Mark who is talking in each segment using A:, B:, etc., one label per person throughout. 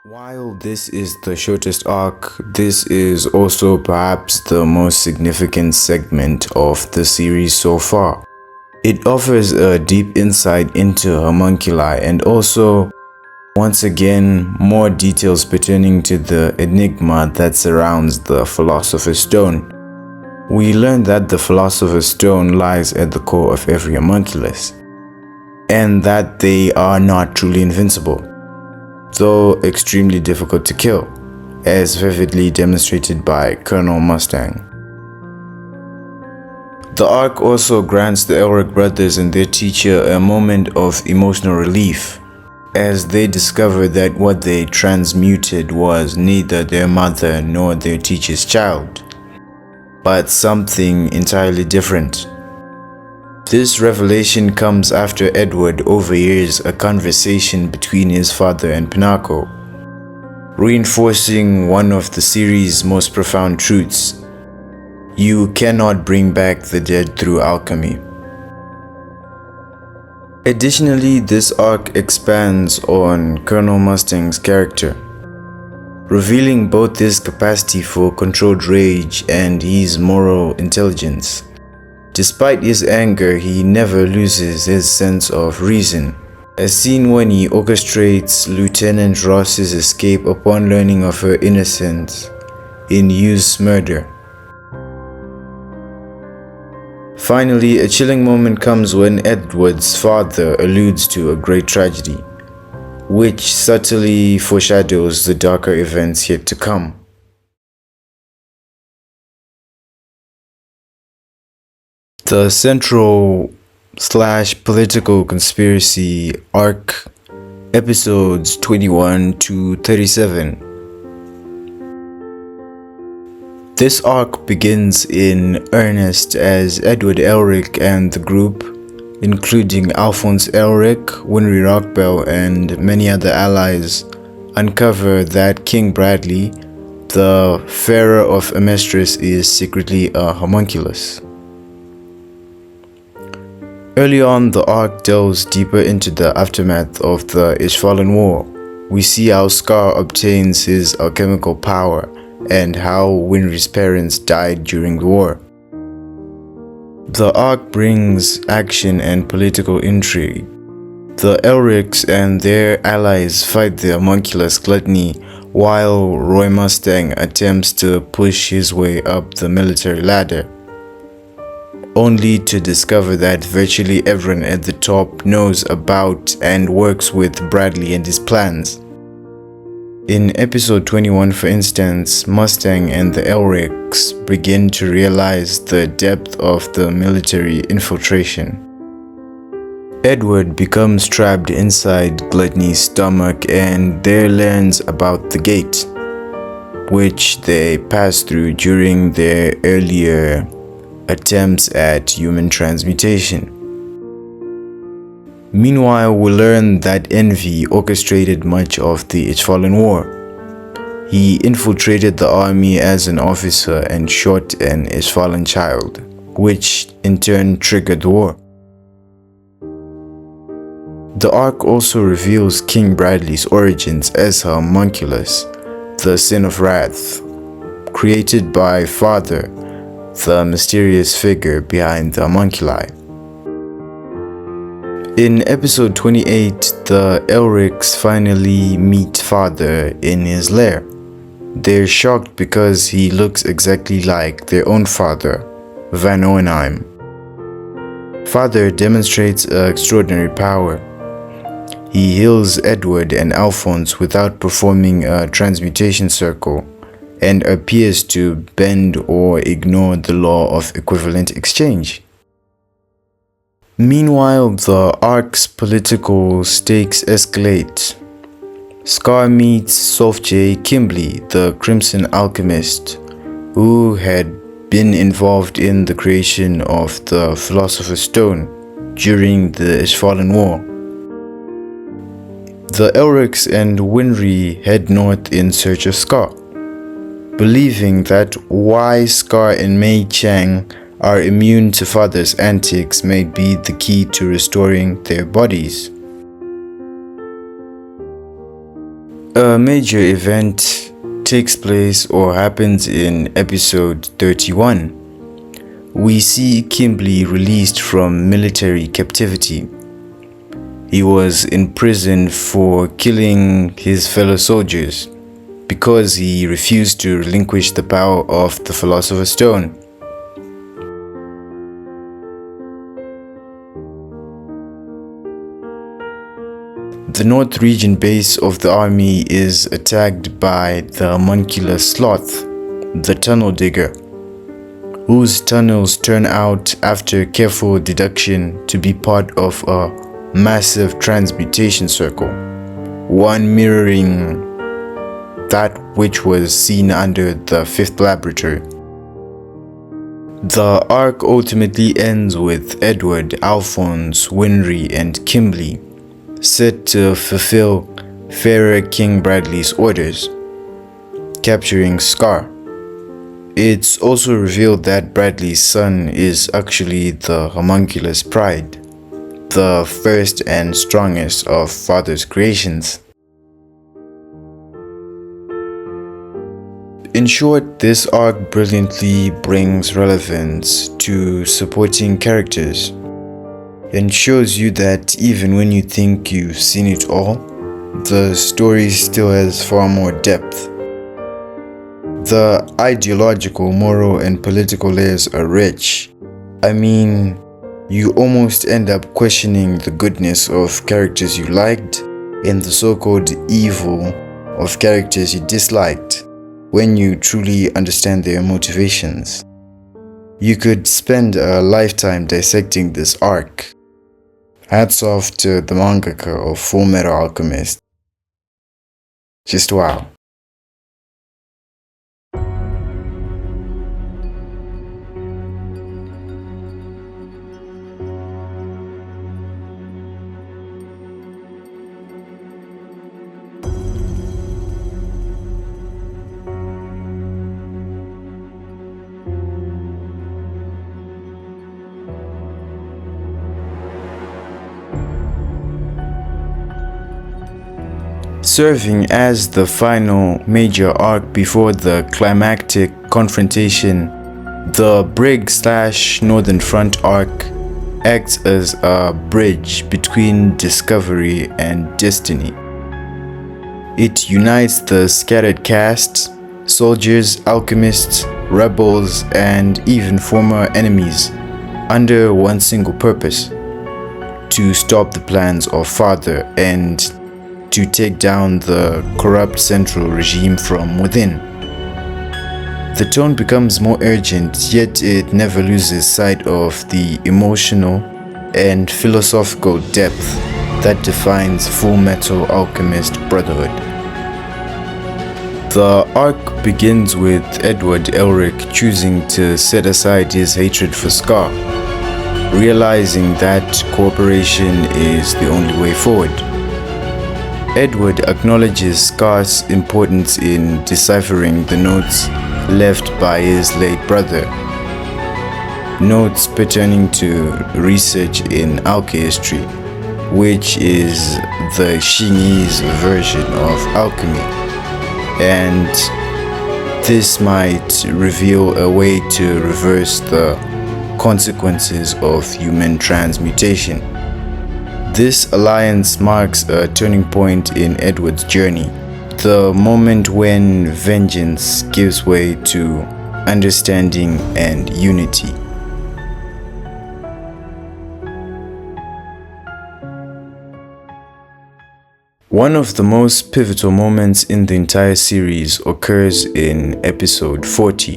A: While this is the shortest arc, this is also perhaps the most significant segment of the series so far. It offers a deep insight into homunculi and also, once again, more details pertaining to the enigma that surrounds the Philosopher's Stone. We learn that the Philosopher's Stone lies at the core of every homunculus, and that they are not truly invincible, though extremely difficult to kill, as vividly demonstrated by Colonel Mustang. The arc also grants the Elric brothers and their teacher a moment of emotional relief, as they discover that what they transmuted was neither their mother nor their teacher's child, but something entirely different. This revelation comes after Edward overhears a conversation between his father and Pinocchio, reinforcing one of the series' most profound truths: you cannot bring back the dead through alchemy. Additionally, this arc expands on Colonel Mustang's character, revealing both his capacity for controlled rage and his moral intelligence. Despite his anger, he never loses his sense of reason, as seen when he orchestrates Lieutenant Ross's escape upon learning of her innocence in Hugh's murder. Finally, a chilling moment comes when Edward's father alludes to a great tragedy, which subtly foreshadows the darker events yet to come. The central/political conspiracy arc, episodes 21 to 37. This arc begins in earnest as Edward Elric and the group, including Alphonse Elric, Winry Rockbell, and many other allies, uncover that King Bradley, the Pharaoh of Amestris, is secretly a homunculus. Early on, the arc delves deeper into the aftermath of the Ishvalan War. We see how Scar obtains his alchemical power and how Winry's parents died during the war. The arc brings action and political intrigue. The Elrics and their allies fight the homunculus Gluttony, while Roy Mustang attempts to push his way up the military ladder, only to discover that virtually everyone at the top knows about and works with Bradley and his plans. In episode 21, for instance, Mustang and the Elrics begin to realize the depth of the military infiltration. Edward becomes trapped inside Gluttony's stomach and there learns about the gate, which they pass through during their earlier attempts at human transmutation. Meanwhile, we learn that Envy orchestrated much of the Ishvalan War. He infiltrated the army as an officer and shot an Ishvalan child, which in turn triggered the war. The arc also reveals King Bradley's origins as a homunculus, the Sin of Wrath, created by Father, the mysterious figure behind the homunculi. In episode 28, the Elrics finally meet Father in his lair. They're shocked because he looks exactly like their own father, Van Oenheim. Father demonstrates extraordinary power. He heals Edward and Alphonse without performing a transmutation circle, and appears to bend or ignore the law of equivalent exchange. Meanwhile, the arc's political stakes escalate. Scar meets Solfjay Kimbley, the Crimson Alchemist, who had been involved in the creation of the Philosopher's Stone during the Ishvalan War. The Elrics and Winry head north in search of Scar, believing that why Scar and Mei Chang are immune to Father's antics may be the key to restoring their bodies. A major event takes place or happens in episode 31. We see Kimberly released from military captivity. He was in prison for killing his fellow soldiers because he refused to relinquish the power of the Philosopher's Stone. The North Region base of the army is attacked by the homuncular sloth, the tunnel digger, whose tunnels turn out, after careful deduction, to be part of a massive transmutation circle, one mirroring that which was seen under the fifth laboratory. The arc ultimately ends with Edward, Alphonse, Winry, and Kimberly set to fulfill Pharaoh King Bradley's orders, capturing Scar. It's also revealed that Bradley's son is actually the homunculus Pride, the first and strongest of Father's creations. In short, this arc brilliantly brings relevance to supporting characters and shows you that even when you think you've seen it all, the story still has far more depth. The ideological, moral, and political layers are rich. I mean, you almost end up questioning the goodness of characters you liked and the so-called evil of characters you disliked when you truly understand their motivations. You could spend a lifetime dissecting this arc. Hats off to the mangaka of Full Metal Alchemist. Just wow. Serving as the final major arc before the climactic confrontation, the Brig/Northern Front arc acts as a bridge between discovery and destiny. It unites the scattered cast, soldiers, alchemists, rebels, and even former enemies under one single purpose: to stop the plans of Father and to take down the corrupt central regime from within. The tone becomes more urgent, yet it never loses sight of the emotional and philosophical depth that defines Full Metal Alchemist Brotherhood. The arc begins with Edward Elric choosing to set aside his hatred for Scar, realizing that cooperation is the only way forward. Edward acknowledges Scar's importance in deciphering the notes left by his late brother, notes pertaining to research in alchemy, which is the Chinese version of alchemy, and this might reveal a way to reverse the consequences of human transmutation. This alliance marks a turning point in Edward's journey, the moment when vengeance gives way to understanding and unity. One of the most pivotal moments in the entire series occurs in episode 40,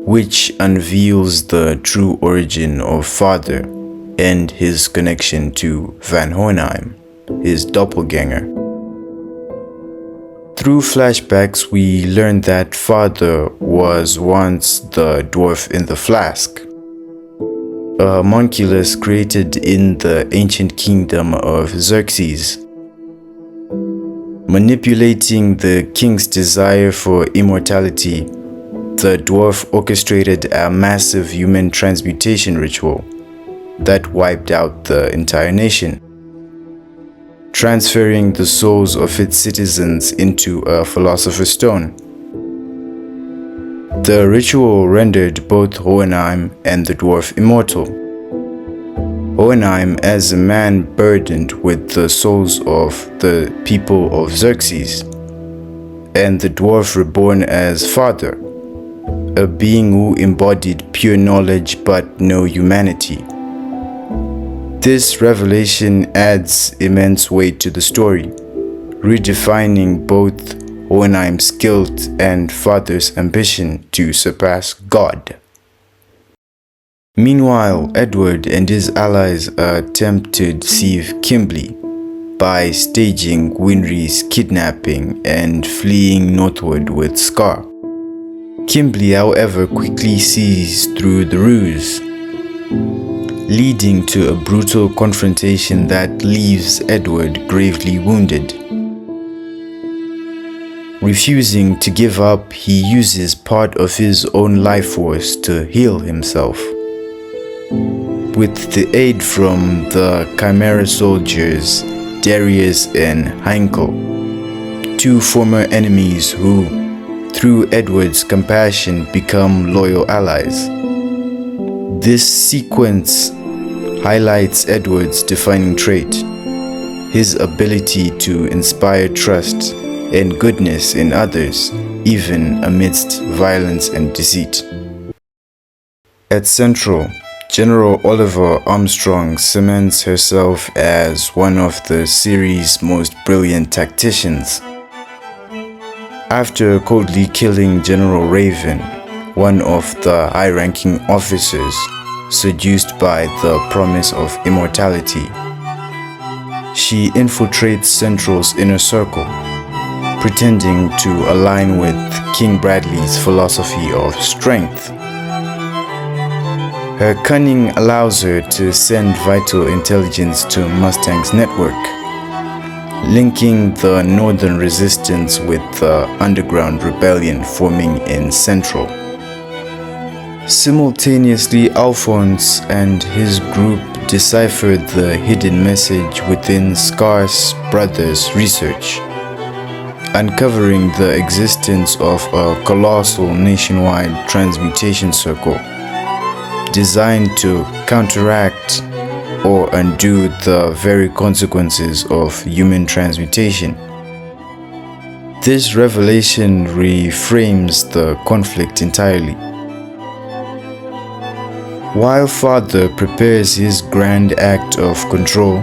A: which unveils the true origin of Father and his connection to Van Hohenheim, his doppelganger. Through flashbacks, we learn that Father was once the dwarf in the flask, a homunculus created in the ancient kingdom of Xerxes. Manipulating the king's desire for immortality, the dwarf orchestrated a massive human transmutation ritual that wiped out the entire nation, transferring the souls of its citizens into a philosopher's stone. The ritual rendered both Hohenheim and the dwarf immortal. Hohenheim as a man burdened with the souls of the people of Xerxes, and the dwarf reborn as father, a being who embodied pure knowledge but no humanity. This revelation adds immense weight to the story, redefining both Hohenheim's guilt and father's ambition to surpass God. Meanwhile, Edward and his allies attempt to deceive Kimberly by staging Winry's kidnapping and fleeing northward with Scar. Kimberly, however, quickly sees through the ruse, leading to a brutal confrontation that leaves Edward gravely wounded. Refusing to give up, he uses part of his own life force to heal himself. With the aid from the Chimera soldiers, Darius and Heinkel, two former enemies who, through Edward's compassion, become loyal allies. This sequence highlights Edward's defining trait, his ability to inspire trust and goodness in others, even amidst violence and deceit. At Central, General Oliver Armstrong cements herself as one of the series' most brilliant tacticians. After coldly killing General Raven, one of the high-ranking officers, seduced by the promise of immortality, she infiltrates Central's inner circle, pretending to align with King Bradley's philosophy of strength. Her cunning allows her to send vital intelligence to Mustang's network, linking the Northern Resistance with the underground rebellion forming in Central. Simultaneously, Alphonse and his group deciphered the hidden message within Scar's brother's research, uncovering the existence of a colossal nationwide transmutation circle designed to counteract or undo the very consequences of human transmutation. This revelation reframes the conflict entirely. While Father prepares his grand act of control,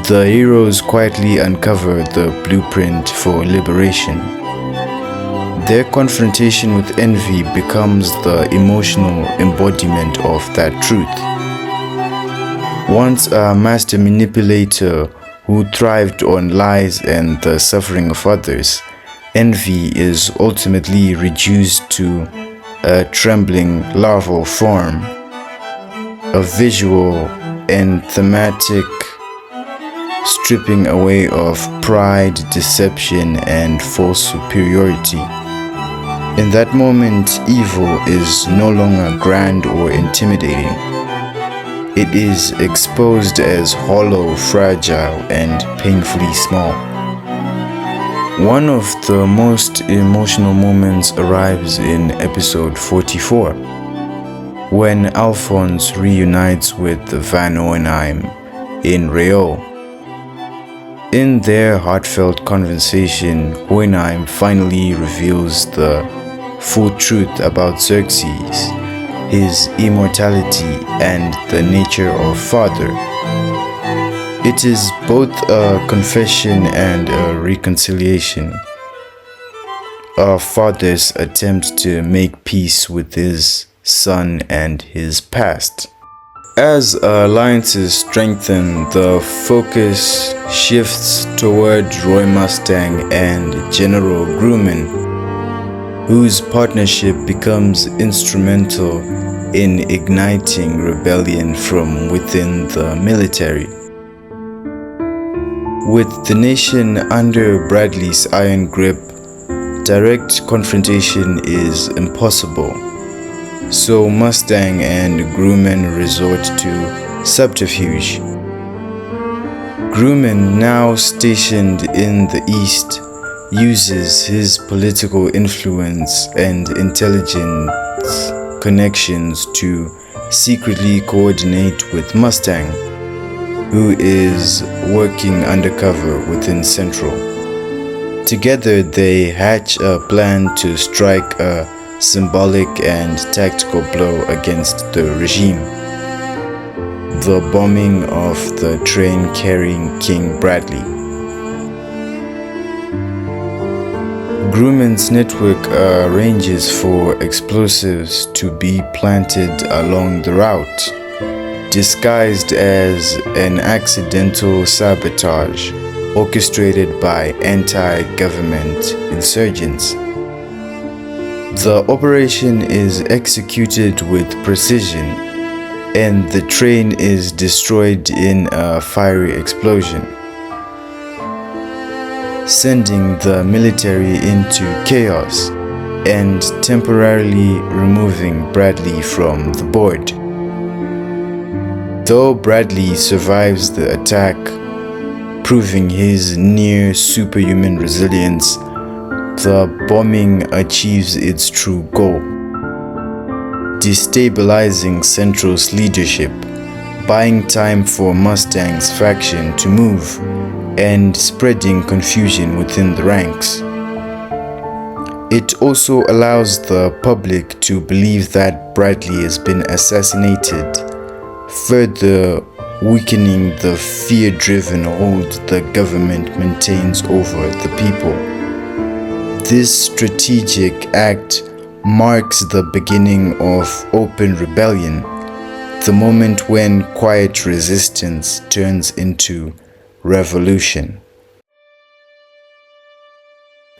A: the heroes quietly uncover the blueprint for liberation. Their confrontation with envy becomes the emotional embodiment of that truth. Once a master manipulator who thrived on lies and the suffering of others, envy is ultimately reduced to a trembling larval form, a visual and thematic stripping away of pride, deception, and false superiority. In that moment, evil is no longer grand or intimidating. It is exposed as hollow, fragile, and painfully small. One of the most emotional moments arrives in episode 44, when Alphonse reunites with Van Hohenheim in Reaux. In their heartfelt conversation, Hohenheim finally reveals the full truth about Xerxes, his immortality, and the nature of Father. It is both a confession and a reconciliation, a father's attempt to make peace with his son and his past. As alliances strengthen, the focus shifts toward Roy Mustang and General Grumman, whose partnership becomes instrumental in igniting rebellion from within the military. With the nation under Bradley's iron grip, direct confrontation is impossible. So Mustang and Grumman resort to subterfuge. Grumman, now stationed in the east, uses his political influence and intelligence connections to secretly coordinate with Mustang, who is working undercover within Central. Together they hatch a plan to strike a symbolic and tactical blow against the regime: the bombing of the train carrying King Bradley. Grumman's network arranges for explosives to be planted along the route, disguised as an accidental sabotage orchestrated by anti-government insurgents. The operation is executed with precision, and the train is destroyed in a fiery explosion, sending the military into chaos and temporarily removing Bradley from the board. Though Bradley survives the attack, proving his near superhuman resilience, the bombing achieves its true goal: destabilizing Central's leadership, buying time for Mustang's faction to move, and spreading confusion within the ranks. It also allows the public to believe that Bradley has been assassinated, further weakening the fear-driven hold the government maintains over the people. This strategic act marks the beginning of open rebellion, the moment when quiet resistance turns into revolution.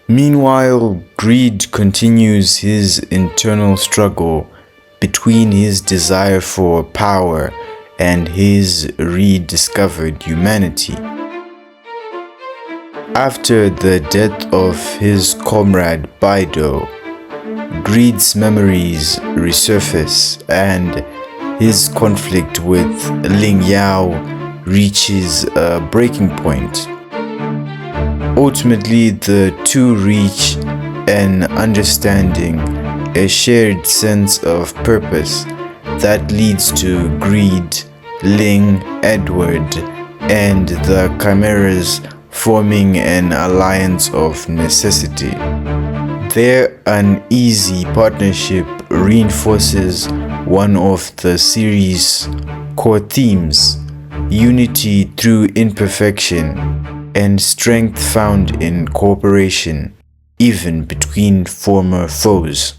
A: Meanwhile, Greed continues his internal struggle between his desire for power and his rediscovered humanity. After the death of his comrade Baido, Greed's memories resurface and his conflict with Ling Yao reaches a breaking point. Ultimately, the two reach an understanding, a shared sense of purpose that leads to Greed, Ling, Edward, and the Chimeras forming an alliance of necessity. Their uneasy partnership reinforces one of the series' core themes: unity through imperfection and strength found in cooperation, even between former foes.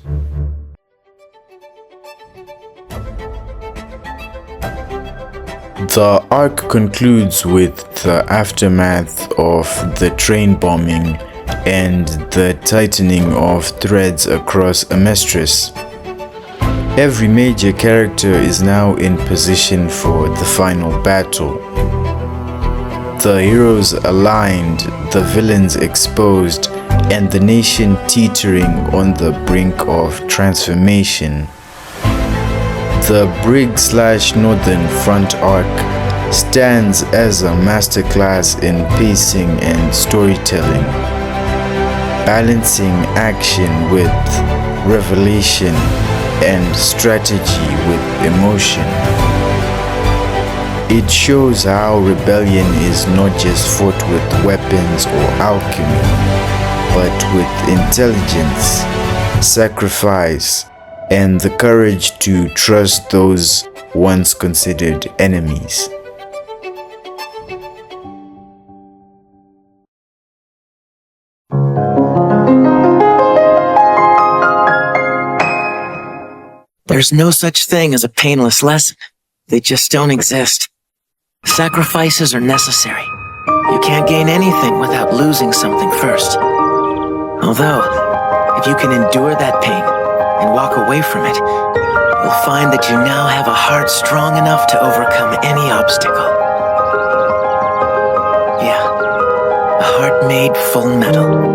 A: The arc concludes with the aftermath of the train bombing and the tightening of threads across Amestris. Every major character is now in position for the final battle. The heroes aligned, the villains exposed, and the nation teetering on the brink of transformation. The Brig/Northern Front arc stands as a masterclass in pacing and storytelling, balancing action with revelation and strategy with emotion. It shows how rebellion is not just fought with weapons or alchemy, but with intelligence, sacrifice, and the courage to trust those once considered enemies.
B: There's no such thing as a painless lesson. They just don't exist. Sacrifices are necessary. You can't gain anything without losing something first. Although, if you can endure that pain and walk away from it, you'll find that you now have a heart strong enough to overcome any obstacle. Yeah, a heart made full metal.